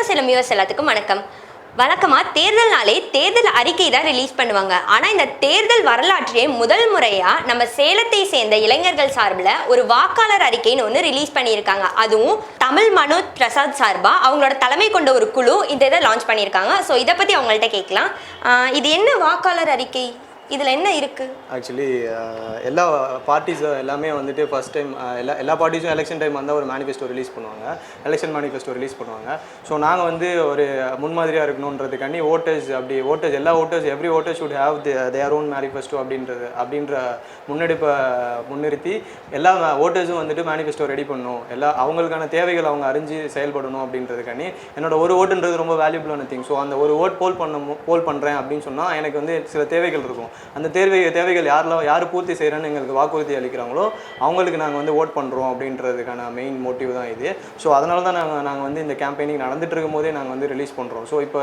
Salem viewers எல்லாத்துக்கும் வணக்கம். வழக்கமாக தேர்தல் நாளே தேர்தல் அறிக்கை தான் ரிலீஸ் பண்ணுவாங்க. ஆனால் இந்த தேர்தல் வரலாற்றிலே முதல் முறையாக நம்ம சேலத்தை சேர்ந்த இளைஞர்கள் சார்பில் ஒரு வாக்காளர் அறிக்கைன்னு ஒன்று ரிலீஸ் பண்ணியிருக்காங்க. அதுவும் தமிழ் மனோஜ் பிரசாத் சார்பாக அவங்களோட தலைமை கொண்ட ஒரு குழு இந்த இதை லான்ச் பண்ணியிருக்காங்க. ஸோ இதை பற்றி அவங்கள்ட்ட கேட்கலாம். இது என்ன வாக்காளர் அறிக்கை, இதில் என்ன இருக்குது? ஆக்சுவலி எல்லா பார்ட்டிஸும் எல்லாமே வந்துட்டு ஃபஸ்ட் டைம் எல்லா பார்ட்டிஸும் எலெக்ஷன் டைம் வந்தால் ஒரு மேனிஃபெஸ்டோ ரிலீஸ் பண்ணுவாங்க, எலெக்ஷன் மேனிஃபெஸ்டோ ரிலீஸ் பண்ணுவாங்க. ஸோ நாங்கள் வந்து ஒரு முன்மாதிரியாக இருக்கணுன்றதுக்காண்டி ஓட்டர்ஸ் எல்லா voters every voter should have their own manifesto அப்படின்ற முன்னெடுப்பை முன்னிறுத்தி எல்லா ஓட்டர்ஸும் வந்துட்டு மேனிஃபெஸ்டோ ரெடி பண்ணணும், அவங்களுக்கான தேவைகள் அவங்க அறிஞ்சு செயல்படணும் அப்படின்றதுக்காண்டி என்னோட ஒரு ஓட்டுன்றது ரொம்ப வேல்யூபிளான திங். ஸோ அந்த ஒரு ஓட் போல் பண்ணுறேன் அப்படின்னு சொன்னால் எனக்கு வந்து சில தேவைகள் இருக்கும். அந்த தேவைகள் யார் பூர்த்தி செய்கிறேன்னு எங்களுக்கு வாக்குறுதி அளிக்கிறாங்களோ அவங்களுக்கு நாங்கள் வந்து ஓட் பண்ணுறோம் அப்படின்றதுக்கான மெயின் மோட்டிவ் தான் இது. ஸோ அதனால தான் நாங்கள் வந்து இந்த கேம்பெயினிங் நடந்துட்டு இருக்கும் போதே நாங்கள் வந்து ரிலீஸ் பண்ணுறோம். ஸோ இப்போ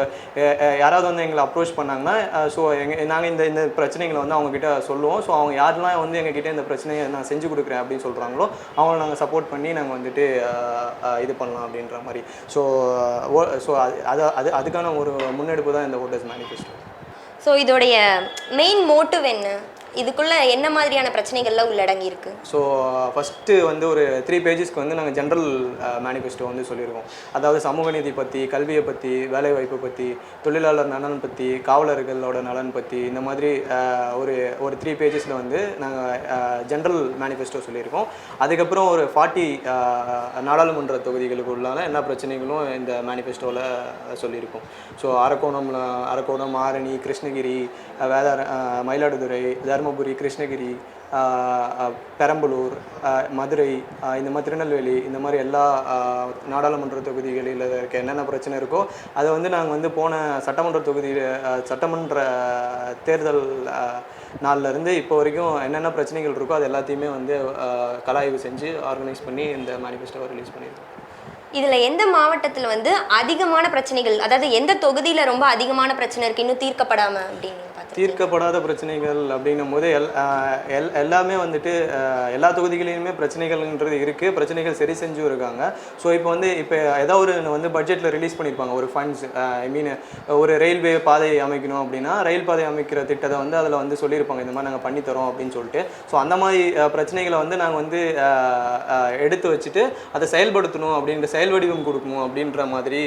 யாராவது வந்து எங்களை அப்ரோச் பண்ணாங்கன்னா நாங்கள் இந்த பிரச்சனைகளை வந்து அவங்கக்கிட்ட சொல்லுவோம். ஸோ அவங்க யாரெல்லாம் வந்து எங்ககிட்ட இந்த பிரச்சனையை நான் செஞ்சு கொடுக்குறேன் அப்படின்னு சொல்கிறாங்களோ அவங்கள நாங்கள் சப்போர்ட் பண்ணி நாங்கள் வந்துட்டு இது பண்ணலாம் அப்படின்ற மாதிரி. ஸோ அதுக்கான ஒரு முன்னெடுப்பு தான் இந்த ஓட்டர்ஸ் மேனிஃபெஸ்டோ. ஸோ இதோடைய மெயின் மோட்டிவ் என்ன, இதுக்குள்ளே என்ன மாதிரியான பிரச்சனைகள்லாம் உள்ளடங்கி இருக்குது? ஸோ ஃபஸ்ட்டு வந்து ஒரு 3 பேஜஸ்க்கு வந்து நாங்கள் ஜென்ரல் மேனிஃபெஸ்டோ வந்து சொல்லியிருக்கோம். அதாவது சமூக நீதி பற்றி, கல்வியை பற்றி, வேலைவாய்ப்பு பற்றி, தொழிலாளர் நலன் பற்றி, காவலர்களோட நலன் பற்றி, இந்த மாதிரி ஒரு 3 பேஜஸில் வந்து நாங்கள் ஜென்ரல் மேனிஃபெஸ்டோ சொல்லியிருக்கோம். அதுக்கப்புறம் ஒரு 40 நாடாளுமன்ற தொகுதிகளுக்குள்ளான எல்லா பிரச்சனைகளும் இந்த மேனிஃபெஸ்டோவில் சொல்லியிருக்கோம். ஸோ அரக்கோணம், ஆரணி, கிருஷ்ணகிரி, மயிலாடுதுறை, தருமபுரி, கிருஷ்ணகிரி, பெரம்பலூர், மதுரை, இந்த மாதிரி திருநெல்வேலி, இந்த மாதிரி எல்லா நாடாளுமன்ற தொகுதிகளில் இருக்க என்னென்ன பிரச்சனை இருக்கோ அதை வந்து நாங்கள் வந்து போன சட்டமன்ற தேர்தல் நாள்லேருந்து இப்போ வரைக்கும் என்னென்ன பிரச்சனைகள் இருக்கோ அது எல்லாத்தையுமே வந்து கலாய்வு செஞ்சு ஆர்கனைஸ் பண்ணி இந்த மேனிஃபெஸ்டோவை ரிலீஸ் பண்ணியிருக்கோம். இதில் எந்த மாவட்டத்தில் வந்து அதிகமான பிரச்சனைகள், அதாவது எந்த தொகுதியில் ரொம்ப அதிகமான பிரச்சனை இருக்குது இன்னும் தீர்க்கப்படாமல் அப்படின்னு தீர்க்கப்படாத பிரச்சனைகள் அப்படின்னும் போது எல்லாமே வந்துட்டு எல்லா தொகுதிகளிலுமே பிரச்சனைகள்ன்றது இருக்குது. பிரச்சனைகள் சரி செஞ்சும் இருக்காங்க. ஸோ இப்போ ஏதோ ஒரு வந்து பட்ஜெட்டில் ரிலீஸ் பண்ணியிருப்பாங்க ஒரு ஃபண்ட்ஸ், ஒரு ரயில்வே பாதை அமைக்கணும் அப்படின்னா ரயில் பாதை அமைக்கிற திட்டத்தை வந்து அதில் வந்து சொல்லியிருப்பாங்க இந்த மாதிரி நாங்கள் பண்ணித்தரோம் அப்படின்னு சொல்லிட்டு. ஸோ அந்த மாதிரி பிரச்சனைகளை வந்து நாங்கள் வந்து எடுத்து வச்சுட்டு அதை செயல்படுத்தணும் அப்படின்ற செயல் வடிவம் கொடுக்கணும் அப்படின்ற மாதிரி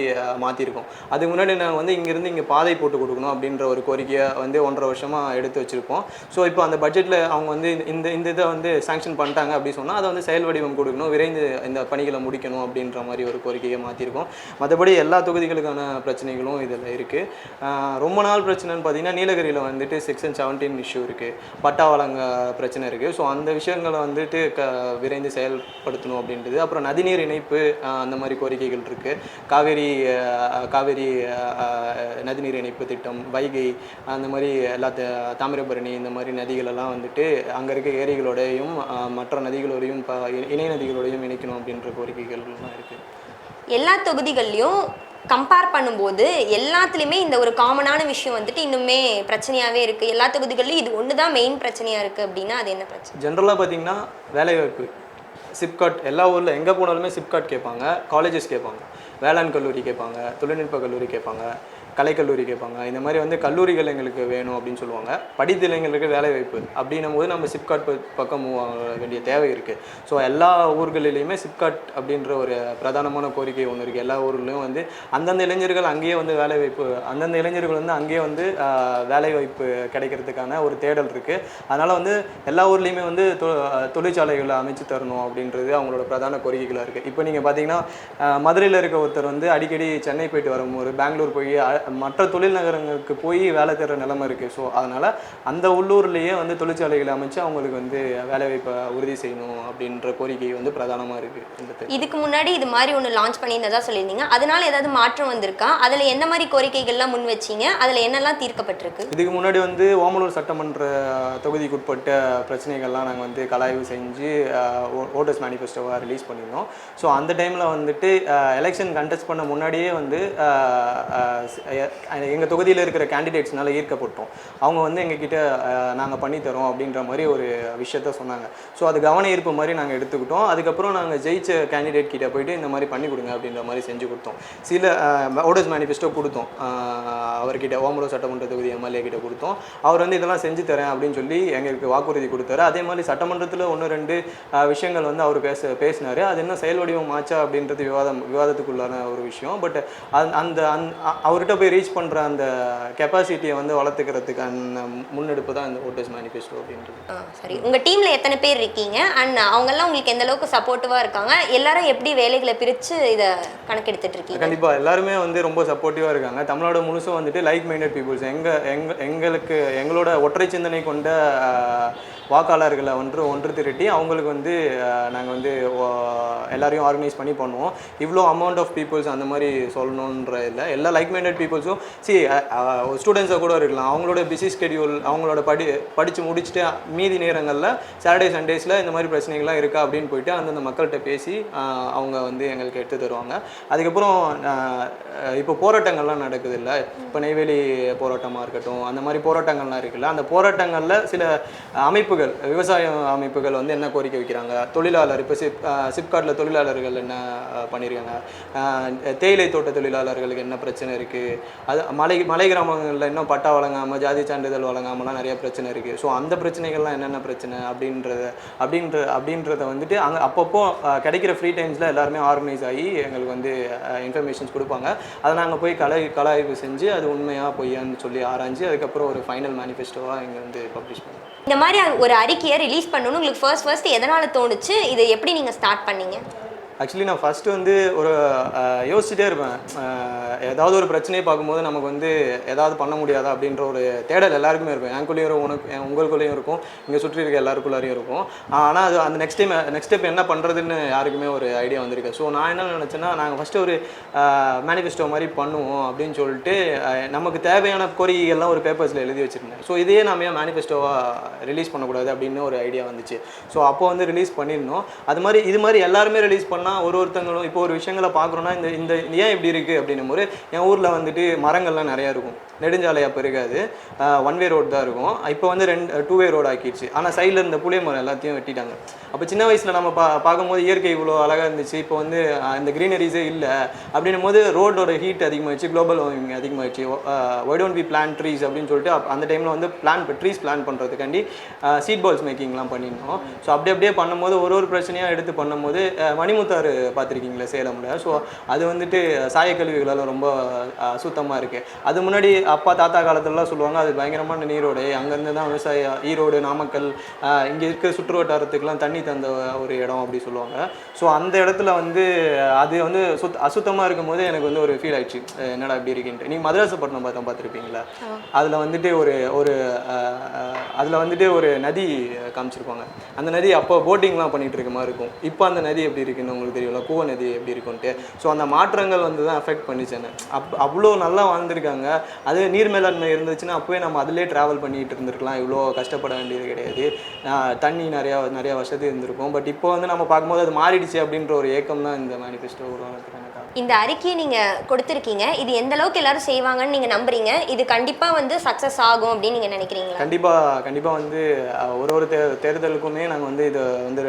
மாற்றிருக்கோம். அதுக்கு முன்னாடி நாங்கள் வந்து இங்கேருந்து இங்கே பாதை போட்டு கொடுக்கணும் அப்படின்ற ஒரு கோரிக்கையை வந்து 1.5 வருஷமாக எடுத்து வச்சுருப்போம். ஸோ இப்போ அந்த பட்ஜெட்டில் அவங்க வந்து இந்த இதை வந்து சாங்ஷன் பண்ணிட்டாங்க அப்படின்னு சொன்னால் அதை வந்து செயல் வடிவம் கொடுக்கணும், விரைந்து இந்த பணிகளை முடிக்கணும் அப்படின்ற மாதிரி ஒரு கோரிக்கையை மாற்றிருக்கோம். மற்றபடி எல்லா தொகுதிகளுக்கான பிரச்சனைகளும் இதில் இருக்குது. ரொம்ப நாள் பிரச்சனைன்னு பார்த்தீங்கன்னா நீலகிரியில் வந்துட்டு செக்ஷன் 17 இஷ்யூ இருக்குது, பட்டா வழங்க பிரச்சனை இருக்குது. ஸோ அந்த விஷயங்களை வந்துட்டு விரைந்து செயல்படுத்தணும் அப்படின்றது. அப்புறம் நதிநீர் இணைப்பு, அந்த மாதிரி கோரிக்கைகள் இருக்குது. காவேரி நதிநீர் இணைப்பு திட்டம், வைகை, அந்த மாதிரி எல்லா தாமிரபரணி, இந்த மாதிரி நதிகளெல்லாம் வந்துட்டு அங்கே இருக்க ஏரிகளோடையும் மற்ற நதிகளோடையும் இணை நதிகளோடையும் இணைக்கணும் அப்படின்ற கோரிக்கைகள்லாம் இருக்குது. எல்லா தொகுதிகள்லையும் கம்பேர் பண்ணும்போது எல்லாத்துலேயுமே இந்த ஒரு காமனான விஷயம் வந்துட்டு இன்னுமே பிரச்சனையாகவே இருக்குது. எல்லா தொகுதிகள்லையும் இது ஒன்று தான் மெயின் பிரச்சனையாக இருக்குது அப்படின்னா அது என்ன பிரச்சனை? ஜென்ரலாக பார்த்திங்கன்னா வேலைவாய்ப்பு, சிப்காட், எல்லா ஊரில் எங்கே போனாலுமே சிப்காட் கேட்பாங்க, காலேஜஸ் கேட்பாங்க, வேளாண் கல்லூரி கேட்பாங்க, தொழில்நுட்ப கல்லூரி கேட்பாங்க, கலைக்கல்லூரி கேட்பாங்க. இந்த மாதிரி வந்து கல்லூரிகள் எங்களுக்கு வேணும் அப்படின்னு சொல்லுவாங்க. படித்த இளைஞர்களுக்கு வேலை வாய்ப்பு அப்படின்னும் போது நம்ம சிப்காட் பக்கம் மூவ் ஆக வேண்டிய தேவை இருக்குது. ஸோ எல்லா ஊர்களிலையுமே சிப்காட் அப்படின்ற ஒரு பிரதானமான கோரிக்கை ஒன்று இருக்குது. எல்லா ஊர்லேயும் வந்து அந்தந்த இளைஞர்கள் அங்கேயே வந்து அந்தந்த இளைஞர்கள் வந்து அங்கேயே வந்து வேலை வாய்ப்பு கிடைக்கிறதுக்கான ஒரு தேடல் இருக்குது. அதனால் வந்து எல்லா ஊர்லேயுமே வந்து தொழிற்சாலைகளை அமைச்சு தரணும் அப்படின்றது அவங்களோட பிரதான கோரிக்கைகளாக இருக்குது. இப்போ நீங்கள் பார்த்தீங்கன்னா மதுரையில் இருக்க ஒருத்தர் வந்து அடிக்கடி சென்னை போயிட்டு வரும்போது பெங்களூர் போய் மற்ற தொழில் நகரங்களுக்கு போய் வேலை தேடுற நிலைமை இருக்குது. ஸோ அதனால் அந்த உள்ளூர்லேயே வந்து தொழிற்சாலைகளை அமைச்சு அவங்களுக்கு வந்து வேலைவாய்ப்பை உறுதி செய்யணும் அப்படின்ற கோரிக்கை வந்து பிரதானமாக இருக்குது. இதுக்கு முன்னாடி இது மாதிரி ஒன்று லான்ச் பண்ணியிருந்ததா சொல்லியிருந்தீங்க, அதனால் ஏதாவது மாற்றம் வந்திருக்கா? அதில் என்ன மாதிரி கோரிக்கைகள்லாம் முன் வச்சிங்க? அதில் என்னெல்லாம் தீர்க்கப்பட்டிருக்கு? இதுக்கு முன்னாடி வந்து ஓமலூர் சட்டமன்ற தொகுதிக்குட்பட்ட பிரச்சனைகள்லாம் நாங்கள் வந்து கலாய்வு செஞ்சு ஓட்டர்ஸ் மேனிஃபெஸ்டோவாக ரிலீஸ் பண்ணியிருந்தோம். ஸோ அந்த டைமில் வந்துட்டு எலெக்ஷன் கண்டெஸ்ட் பண்ண முன்னாடியே வந்து எங்கள் தொகுதியில் இருக்கிற கேண்டிடேட்ஸ்னால ஈர்க்கப்பட்டோம். அவங்க வந்து எங்ககிட்ட நாங்கள் பண்ணித்தரோம் அப்படின்ற மாதிரி ஒரு விஷயத்த சொன்னாங்க. ஸோ அது கவன ஈர்ப்பு மாதிரி நாங்கள் எடுத்துக்கிட்டோம். அதுக்கப்புறம் நாங்கள் ஜெயிச்ச கேண்டிடேட் கிட்ட போயிட்டு இந்த மாதிரி பண்ணி கொடுங்க அப்படின்ற மாதிரி செஞ்சு கொடுத்தோம். சில ஓடர்ஸ் மேனிஃபெஸ்டோ கொடுத்தோம். அவர்கிட்ட ஓமலூர் சட்டமன்ற தொகுதி எம்எல்ஏ கிட்ட கொடுத்தோம். அவர் வந்து இதெல்லாம் செஞ்சு தரேன் அப்படின்னு சொல்லி எங்களுக்கு வாக்குறுதி கொடுத்தாரு. அதே மாதிரி சட்டமன்றத்தில் 1-2 விஷயங்கள் வந்து அவர் பேசினார். அது என்ன செயல் வடிவம் ஆச்சா அப்படின்றது விவாதத்துக்குள்ளான ஒரு விஷயம். பட் அந்த அவர்கிட்ட போய் ரீச் பண்ணுற அந்த கெப்பாசிட்டியை வந்து வளர்த்துக்கிறதுக்கு அந்த முன்னெடுப்பு தான் இந்த ஓட்டர்ஸ் மேனிஃபெஸ்டோ அப்படின்றது. சரி, உங்கள் டீமில் எத்தனை பேர் இருக்கீங்க அண்ட் அவங்கெல்லாம் உங்களுக்கு எந்த அளவுக்கு சப்போர்ட்டிவாக இருக்காங்க? எல்லாரும் எப்படி வேலைகளை பிரித்து இதை கணக்கெடுத்துட்டு இருக்கீங்க? கண்டிப்பாக எல்லாருமே வந்து ரொம்ப சப்போர்ட்டிவாக இருக்காங்க. தமிழ்நாடு முழுசும் வந்துட்டு லைக் மைண்டட் பீப்புள்ஸ் எங்களோட ஒற்றை சிந்தனை கொண்ட வாக்காளர்களை ஒன்று திரட்டி அவங்களுக்கு வந்து நாங்கள் வந்து எல்லாரையும் ஆர்கனைஸ் பண்ணி பண்ணுவோம். இவ்வளோ அமௌண்ட் ஆஃப் பீப்புள்ஸ் அந்த மாதிரி சொல்லணுன்ற இல்லை. எல்லா லைக் மைண்டட் பீப்புள்ஸும் ஸ்டூடெண்ட்ஸாக கூட இருக்கலாம். அவங்களோட பிஸி ஸ்கெடியூல் அவங்களோட படித்து முடிச்சுட்டு மீதி நேரங்களில் சாட்டர்டே சண்டேஸில் இந்த மாதிரி பிரச்சனைகள்லாம் இருக்கா அப்படின்னு போயிட்டு அந்தந்த மக்கள்கிட்ட பேசி அவங்க வந்து எங்களுக்கு எடுத்து தருவாங்க. அதுக்கப்புறம் இப்போ போராட்டங்கள்லாம் நடக்குது இல்லை, இப்போ நெய்வேலி போராட்டமாக இருக்கட்டும், அந்த மாதிரி போராட்டங்கள்லாம் இருக்குல்ல, அந்த போராட்டங்களில் சில அமைப்புகள் விவசாய அமைப்புகள் வந்து என்ன கோரிக்கை வைக்கிறாங்க, தொழிலாளர் இப்போ சிப்காட்டில் தொழிலாளர்கள் என்ன பண்ணியிருக்காங்க, தேயிலை தோட்ட தொழிலாளர்களுக்கு என்ன பிரச்சனை இருக்குது, அது மலை கிராமங்களில் இன்னும் பட்டா வழங்காமல் ஜாதி சான்றிதழ் வழங்காமலாம் நிறைய பிரச்சனை இருக்குது. ஸோ அந்த பிரச்சனைகள்லாம் என்னென்ன பிரச்சனை அப்படின்றத வந்துட்டு அங்கே அப்பப்போ கிடைக்கிற ஃப்ரீ டைம்ஸில் எல்லாருமே ஆர்கனைஸ் ஆகி எங்களுக்கு வந்து இன்ஃபர்மேஷன்ஸ் கொடுப்பாங்க. அதை நாங்கள் போய் கலாய்வு செஞ்சு அது உண்மையாக பொய்யான்னு சொல்லி ஆராய்ஞ்சு அதுக்கப்புறம் ஒரு ஃபைனல் மேனிஃபெஸ்டோவாக இங்கே வந்து பப்ளிஷ் பண்ணுவோம். இந்த மாதிரி ஒரு அறிக்கையை ரிலீஸ் பண்ணணும்னு உங்களுக்கு ஃபர்ஸ்ட் எதனால் தோணுச்சு? இதை எப்படி நீங்கள் ஸ்டார்ட் பண்ணீங்க? ஆக்சுவலி நான் ஃபஸ்ட்டு வந்து ஒரு யோசிச்சுட்டே இருப்பேன். ஏதாவது ஒரு பிரச்சனையை பார்க்கும்போது நமக்கு வந்து ஏதாவது பண்ண முடியாதா அப்படின்ற ஒரு தேடல் எல்லாருக்குமே இருக்கும். எனக்குள்ளேயும் இருக்கும், உங்களுக்குள்ளேயும் இருக்கும், இங்கே சுற்றி இருக்க எல்லாருக்குள்ளாரையும் இருக்கும். ஆனால் அது அந்த நெக்ஸ்ட் ஸ்டெப் என்ன பண்ணுறதுன்னு யாருக்குமே ஒரு ஐடியா வந்திருக்கு. ஸோ நான் என்ன நினச்சேன்னா, நாங்கள் ஃபஸ்ட்டு ஒரு மேனிஃபெஸ்டோ மாதிரி பண்ணுவோம் அப்படின்னு சொல்லிட்டு நமக்கு தேவையான கோரிக்கைகள்லாம் ஒரு பேப்பர்ஸில் எழுதி வச்சுருந்தேன். ஸோ இதையே நம்ம ஏன் மேனிஃபெஸ்டோவாக ரிலீஸ் பண்ணக்கூடாது அப்படின்னு ஒரு ஐடியா வந்துச்சு. ஸோ அப்போ வந்து ரிலீஸ் பண்ணியிருந்தோம். இது மாதிரி எல்லாருமே ரிலீஸ் பண்ண ஒருத்தங்களும் இப்போ ஒரு விஷயங்களை பார்க்குறோன்னா இந்த ஏன் இப்படி இருக்குது அப்படின்னும் போது, என் ஊரில் வந்துட்டு மரங்கள்லாம் நிறையா இருக்கும், நெடுஞ்சாலை அப்போ இருக்காது, 1 வே ரோடு தான் இருக்கும். இப்போ வந்து 2 வே ரோடு ஆக்கிடுச்சு. ஆனால் சைடில் இருந்த புளிய மரம் எல்லாத்தையும் வெட்டிட்டாங்க. அப்போ சின்ன வயசில் நம்ம பார்க்கும்போது இயற்கை இவ்வளோ அழகாக இருந்துச்சு, இப்போ வந்து இந்த க்ரீனரிஸே இல்லை அப்படின்னும் போது ரோடோட ஹீட் அதிகமாகிடுச்சு, குளோபல் வார்மிங் அதிகமாகிடுச்சு. Why don't we plan trees அப்படின்னு சொல்லிட்டு அந்த டைமில் வந்து ட்ரீஸ் பிளான் பண்ணுறதுக்காண்டி சீட் பால்ஸ் மேக்கிங்லாம் பண்ணியிருந்தோம். ஸோ அப்படியே பண்ணும்போது ஒரு பிரச்சனையாக எடுத்து பண்ணும்போது மணிமுத்தாறு பார்த்துருக்கீங்களா சேலமில்? ஸோ அது வந்துட்டு சாயக்கழிவுகளால் ரொம்ப சுத்தமாக இருக்குது. அது முன்னாடி அப்பா தாத்தா காலத்துலலாம் சொல்லுவாங்க அது பயங்கரமான நீரோடு, அங்கேருந்து தான் விவசாயம், ஈரோடு நாமக்கல் இங்கே இருக்கிற சுற்று வட்டாரத்துக்குலாம் தண்ணி தந்த ஒரு இடம் அப்படி சொல்லுவாங்க. ஸோ அந்த இடத்துல வந்து அது வந்து அசுத்தமாக இருக்கும் போது எனக்கு வந்து ஒரு ஃபீல் ஆயிடுச்சு, என்னடா இப்படி இருக்குன்ட்டு. நீங்கள் மதராசப்பட்டினம் பார்த்துருப்பீங்களா? அதில் வந்துட்டு ஒரு நதி காமிச்சிருப்பாங்க. அந்த நதி அப்போ போட்டிங்லாம் பண்ணிகிட்டு இருக்க மாதிரி இருக்கும். இப்போ அந்த நதி எப்படி இருக்குன்னு உங்களுக்கு தெரியல, கூவ நதி எப்படி இருக்குன்ட்டு. ஸோ அந்த மாற்றங்கள் வந்து தான் அஃபெக்ட் பண்ணிச்சேன்னு. அவ்வளோ நல்லா வாழ்ந்துருக்காங்க. அது நீர் மேலாண்மை இருந்துச்சுன்னா அப்போவே நம்ம அதிலே ட்ராவல் பண்ணிகிட்டு இருந்திருக்கலாம், இவ்வளோ கஷ்டப்பட வேண்டியது கிடையாது. தண்ணி நிறையா வசதி இருந்திருக்கும். பட் இப்போ வந்து நம்ம பார்க்கும்போது அது மாறிடுச்சு அப்படின்ற ஒரு ஏக்கம் தான் இந்த மேனிஃபெஸ்டோ உருவாக்குறாங்க. இந்த அறிக்கையை நீங்கள் கொடுத்துருக்கீங்க, இது எந்த அளவுக்கு எல்லாரும் செய்வாங்கன்னு நீங்கள் நம்புறீங்க? இது கண்டிப்பாக வந்து சக்ஸஸ் ஆகும் அப்படின்னு நீங்கள் நினைக்கிறீங்க? கண்டிப்பாக வந்து ஒரு தேர்தலுக்குமே நாங்கள் வந்து இதை வந்து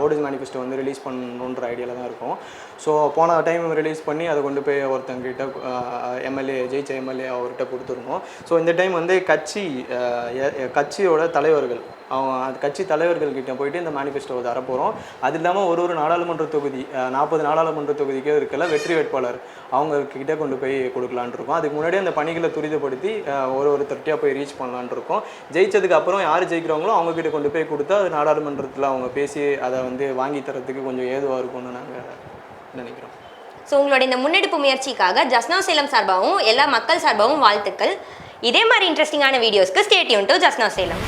ஓடர்ஸ் மேனிஃபெஸ்டோ வந்து ரிலீஸ் பண்ணணுன்ற ஐடியாவில் தான் இருக்கோம். ஸோ போன டைம் ரிலீஸ் பண்ணி அதை கொண்டு போய் ஒருத்தங்கிட்ட ஜெயிச்ச எம்எல்ஏ அவர்கிட்ட கொடுத்துருந்தோம். ஸோ இந்த டைம் வந்து கட்சியோட தலைவர்கள் அந்த கட்சி தலைவர்கள்கிட்ட போயிட்டு இந்த மேனிஃபெஸ்டோ தரப்போகிறோம். அது இல்லாமல் ஒரு நாடாளுமன்ற தொகுதி 40 நாடாளுமன்ற தொகுதிக்கே இருக்கல வெற்றி வேட்பாளர் அவங்கக்கிட்ட கொண்டு போய் கொடுக்கலான் இருக்கோம். அதுக்கு முன்னாடி அந்த பணிகளை துரிதப்படுத்தி ஒருத்தர்கிட்டயாக போய் ரீச் பண்ணலான் இருக்கோம். ஜெயிச்சதுக்கு அப்புறம் யார் ஜெயிக்கிறாங்களோ அவங்கக்கிட்ட கொண்டு போய் கொடுத்தா அது நாடாளுமன்றத்தில் அவங்க பேசி அதை வந்து வாங்கி தரத்துக்கு கொஞ்சம் ஏதுவாக இருக்கும்னு நாங்கள் நினைக்கிறோம். ஸோ உங்களோட இந்த முன்னெடுப்பு முயற்சிக்காக ஜஸ்ட் நவ் சேலம் சார்பாகவும் எல்லா மக்கள் சார்பாகவும் வாழ்த்துக்கள். இதே மாதிரி இன்ட்ரெஸ்டிங்கான வீடியோஸ்க்கு stay tuned to just now Salem.